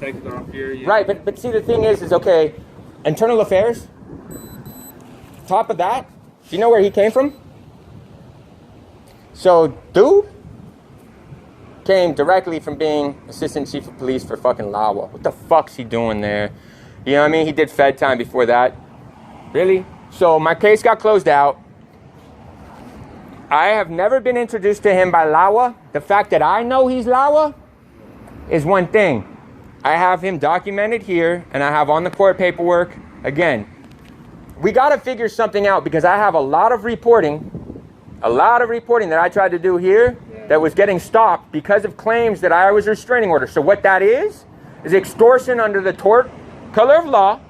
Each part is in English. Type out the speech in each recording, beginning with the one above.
Take it off here. Yeah. Right, but see, the thing is okay, internal affairs, top of that, do you know where he came from? So, dude came directly from being assistant chief of police for fucking Lawa. What the fuck's he doing there? You know what I mean? He did Fed time before that. Really? So my case got closed out. I have never been introduced to him by Lawa. The fact that I know he's Lawa is one thing. I have him documented here, and I have on the court paperwork. Again, we got to figure something out because I have a lot of reporting that I tried to do here that was getting stopped because of claims that I was restraining order. So what that is extortion under the tort color of law.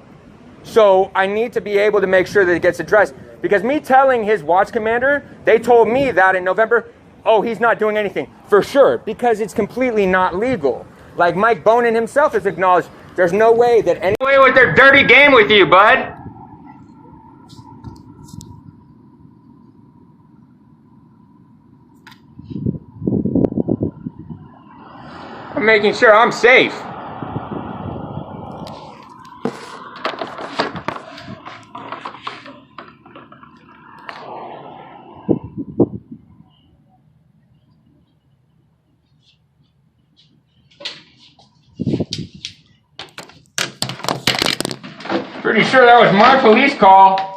So I need to be able to make sure that it gets addressed. Because me telling his watch commander, they told me that in November, oh, he's not doing anything. For sure, because it's completely not legal. Like Mike Bonin himself has acknowledged, there's no way that anyone with their dirty game with you, bud. I'm making sure I'm safe. Pretty sure that was my police call.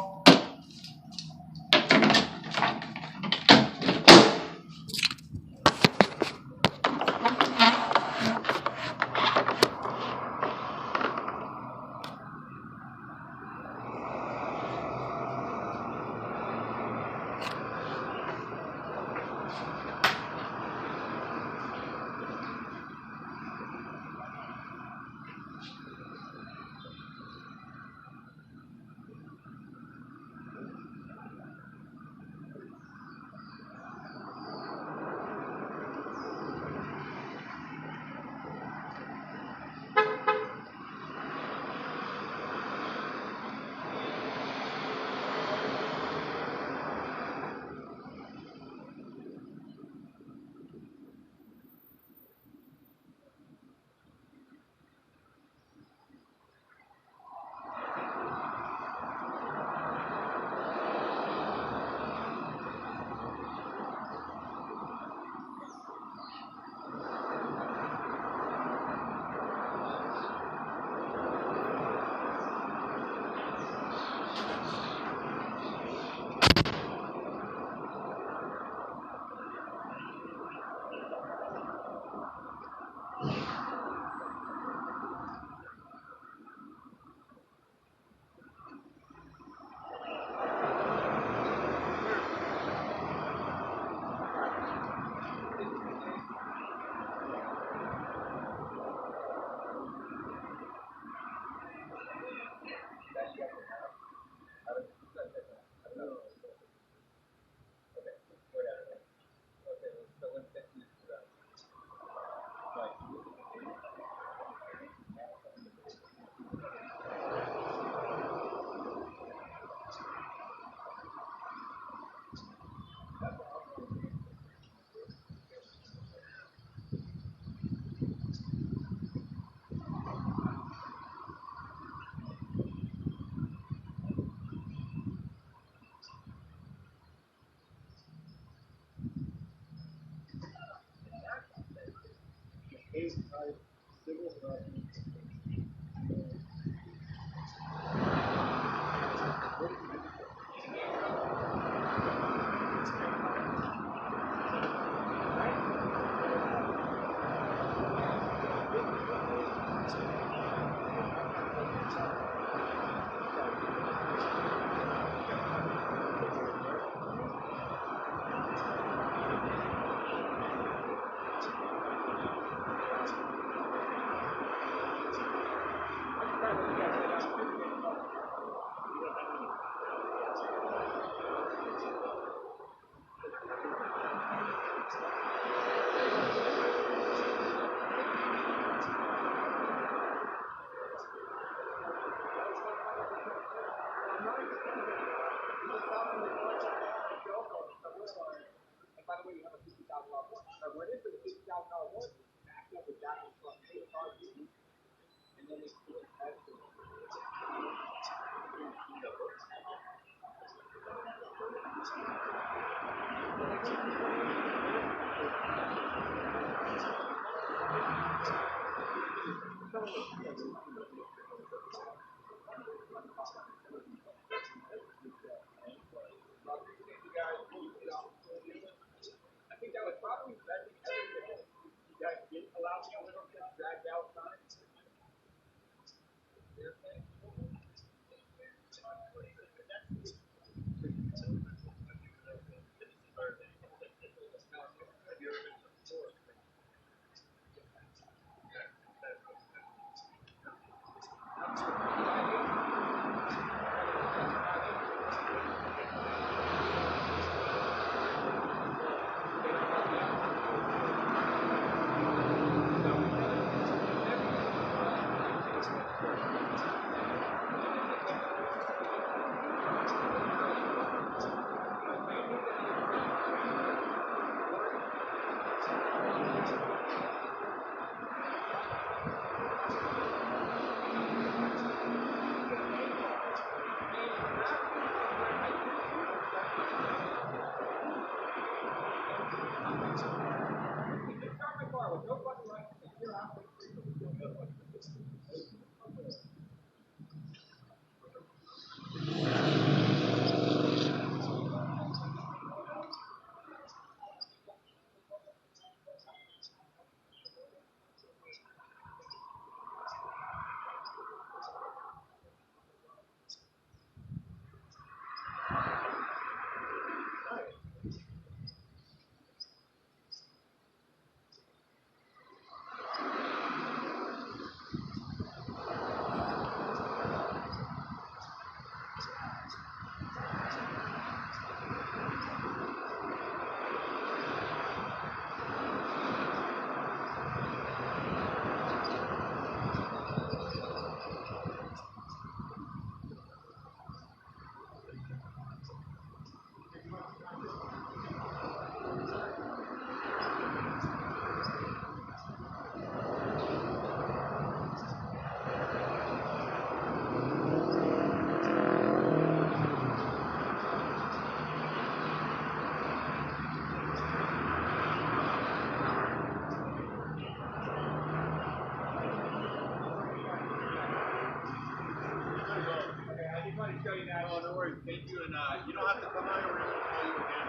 Thank you, and you don't have to come out here. We're going to call you again.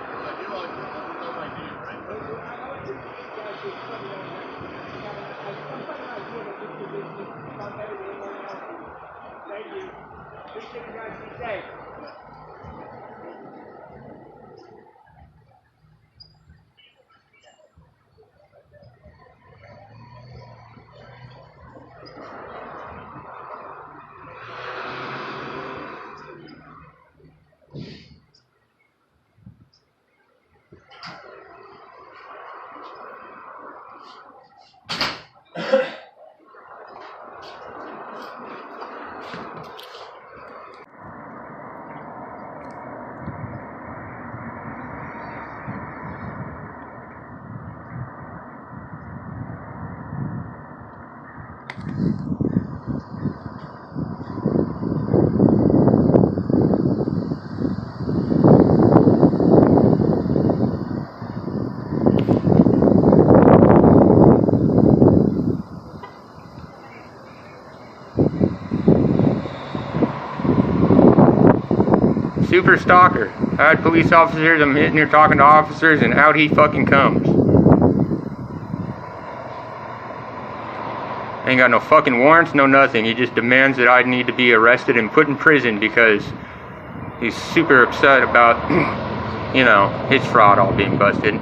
If I do, I'll know my name, right? Thank you. Appreciate you guys. Be safe. Super stalker. I had police officers, I'm hitting here talking to officers, and out he fucking comes. Ain't got no fucking warrants, no nothing. He just demands that I need to be arrested and put in prison because he's super upset about, you know, his fraud all being busted.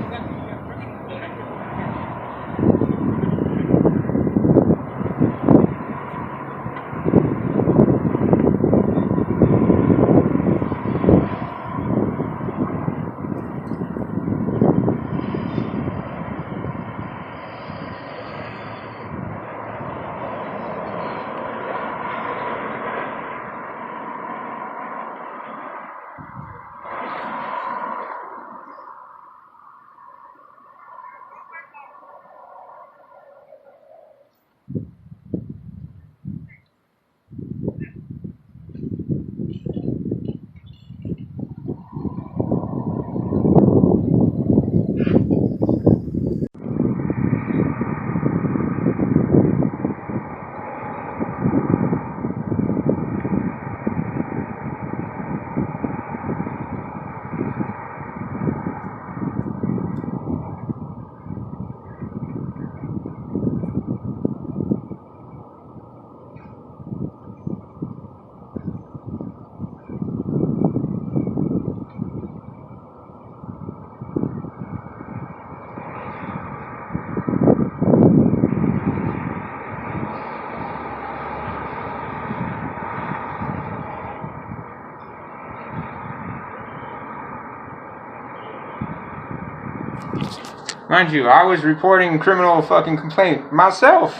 Mind you, I was reporting criminal fucking complaint myself.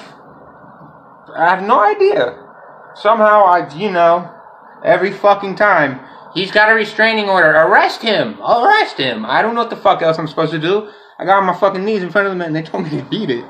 I have no idea. Somehow, every fucking time, he's got a restraining order. Arrest him! Arrest him! I don't know what the fuck else I'm supposed to do. I got on my fucking knees in front of them and they told me to beat it.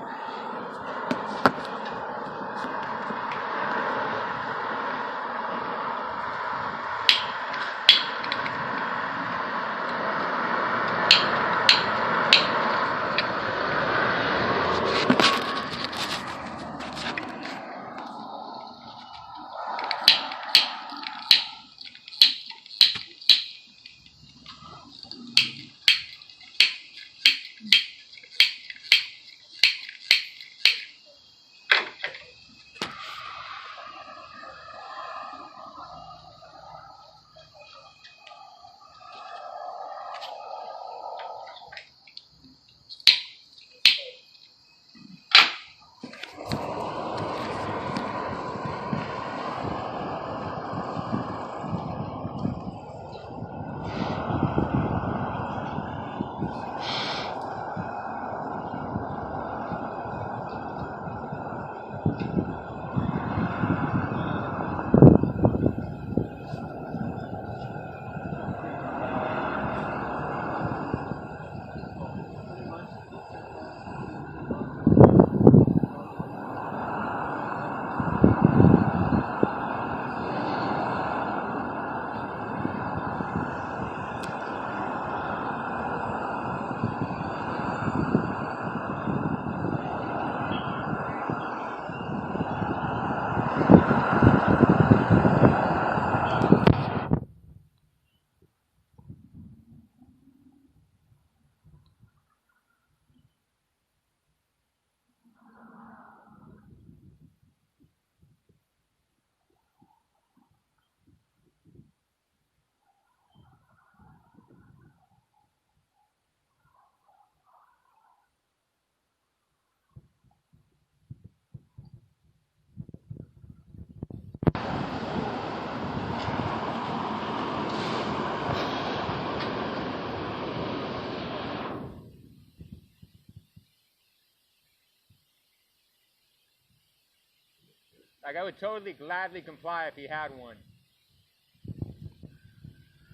Like, I would totally gladly comply if he had one.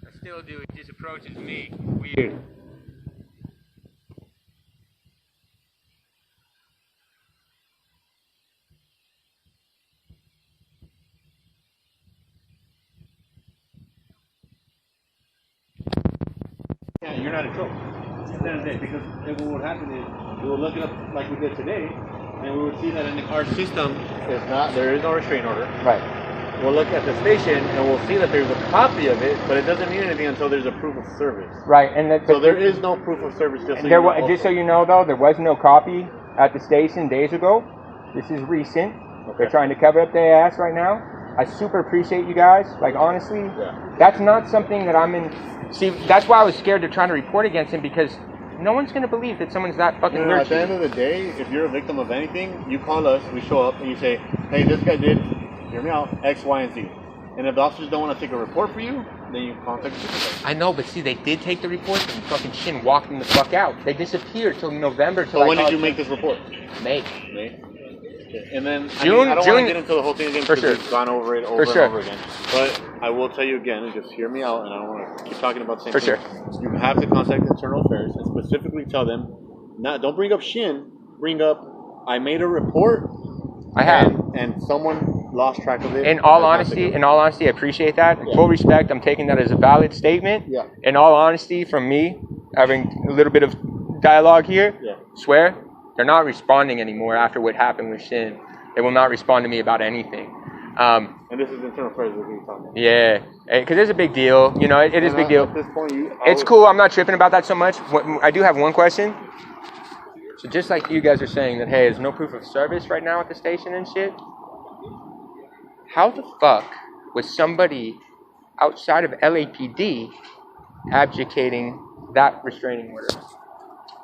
I still do. He just approaches me. Weird. Yeah, you're not in trouble. At the end of the day, because what would happen is we would look it up like we did today, and we would see that in our system there is no restraining order. Right. We'll look at the station and we'll see that there's a copy of it, but it doesn't mean anything until there's a proof of service. Right, and so there is no proof of service. Just so you know, though, there was no copy at the station days ago. This is recent. Okay. They're trying to cover up their ass right now. I super appreciate you guys. Like, honestly, that's not something that I'm in. See, that's why I was scared to try to report against him, because no one's going to believe that someone's that fucking weird. At the end of the day, if you're a victim of anything, you call us, we show up, and you say, hey, this guy did, hear me out, X, Y, and Z. And if the officers don't want to take a report for you, then you contact the supervisor. I know, but see, they did take the report, and fucking Shin walked them the fuck out. They disappeared till November. So when did you make this report? May. Okay. And then June, I don't want to get into the whole thing again because we've gone over it over and over again. But I will tell you again, and just hear me out, and I don't want to keep talking about the same thing. You have to contact Internal Affairs and specifically tell them, don't bring up Shin, bring up, I made a report. I have. And someone lost track of it. In all honesty, I appreciate that. In full respect, I'm taking that as a valid statement. Yeah. In all honesty, from me, having a little bit of dialogue here, swear, they're not responding anymore after what happened with Shin. They will not respond to me about anything. And this is Internal Affairs that you're talking about. Yeah, because it's a big deal. You know, it is a big deal. At this point, it's cool. I'm not tripping about that so much. I do have one question. So just like you guys are saying that, hey, there's no proof of service right now at the station and shit. How the fuck was somebody outside of LAPD abdicating that restraining order?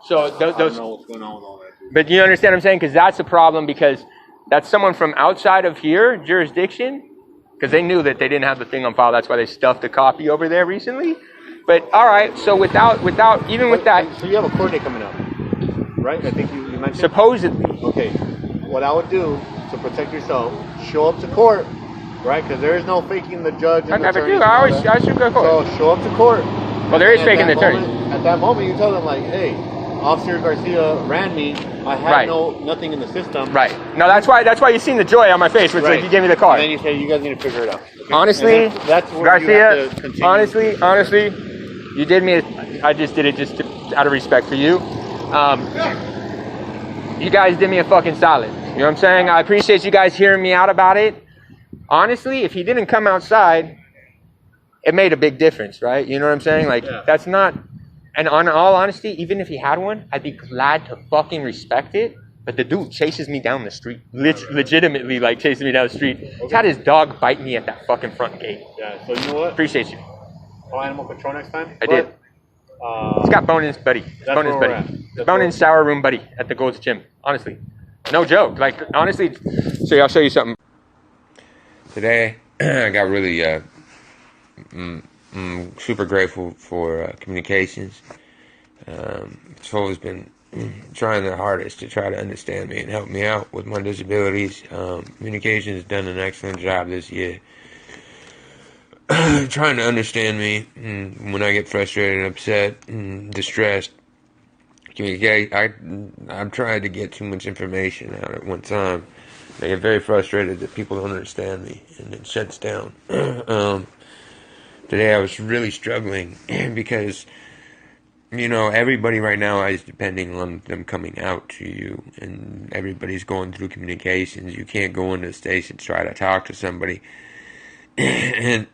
So those, I don't know what's going on with all that. Dude. But you understand what I'm saying? Because that's the problem, because that's someone from outside of here, jurisdiction, because they knew that they didn't have the thing on file. That's why they stuffed a copy over there recently. But all right, so without even with that, so you have a court date coming up, right? I think you mentioned. Supposedly. Okay. What I would do to protect yourself, show up to court, right? Because there is no faking the judge. And I never do. I should go to court. So show up to court. Well, there is faking the attorney. At that moment, you tell them like, "Hey, Officer Garcia ran me. I had nothing in the system." Right. No, that's why you seen the joy on my face, which like you gave me the card. And then you say, "You guys need to figure it out." Okay? Honestly, that's where Garcia. You have to continue. Honestly, you did me. I just did it out of respect for you. You guys did me a fucking solid. You know what I'm saying? I appreciate you guys hearing me out about it. Honestly, if he didn't come outside, it made a big difference, right? You know what I'm saying? Like, that's not... And on all honesty, even if he had one, I'd be glad to fucking respect it. But the dude chases me down the street. Legitimately, like, chases me down the street. He's had his dog bite me at that fucking front gate. Yeah, so you know what? Appreciate you. Call Animal Control next time? I did. It's got Bonin's buddy. Bonin's buddy. Bonin's shower room buddy at the Gold's Gym. Honestly. No joke. Like, honestly, so I'll show you something. Today, I got really super grateful for communications. It's always been trying their hardest to try to understand me and help me out with my disabilities. Communications has done an excellent job this year. Trying to understand me when I get frustrated, upset, distressed. Communicate. I'm trying to get too much information out at one time. I get very frustrated that people don't understand me, and it shuts down. Today I was really struggling because, you know, everybody right now is depending on them coming out to you, and everybody's going through communications. You can't go into the station to try to talk to somebody. And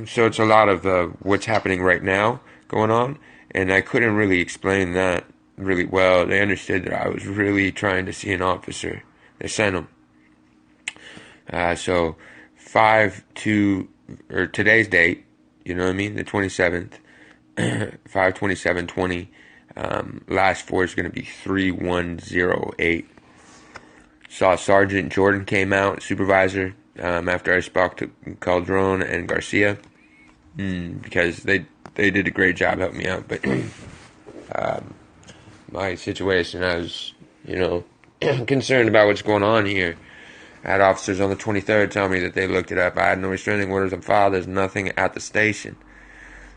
so it's a lot of what's happening right now going on, and I couldn't really explain that really well. They understood that I was really trying to see an officer. They sent him. So 5/2, or today's date, you know what I mean, the 27th, 5/27/20. Last four is going to be 3108. Saw Sergeant Jordan came out, supervisor. After I spoke to Calderon and Garcia, because they did a great job helping me out, but my situation, I was, you know, concerned about what's going on here. I had officers on the 23rd tell me that they looked it up. I had no restraining orders on file. There's nothing at the station.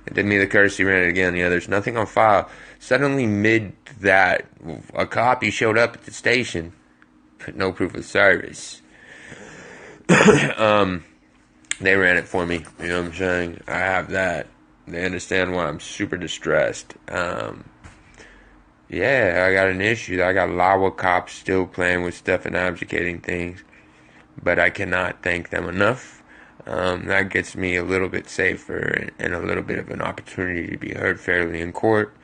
It did me the courtesy, ran it again. Yeah, there's nothing on file. Suddenly, mid that, a copy showed up at the station, but no proof of service. They ran it for me, you know what I'm saying? I have that. They understand why I'm super distressed. Yeah, I got an issue. I got LAWA cops still playing with stuff and abdjucating things, but I cannot thank them enough. That gets me a little bit safer and a little bit of an opportunity to be heard fairly in court.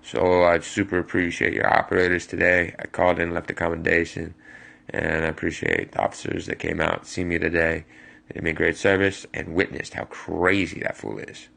So I super appreciate your operators today. I called in, left a commendation. And I appreciate the officers that came out to see me today. They made great service and witnessed how crazy that fool is.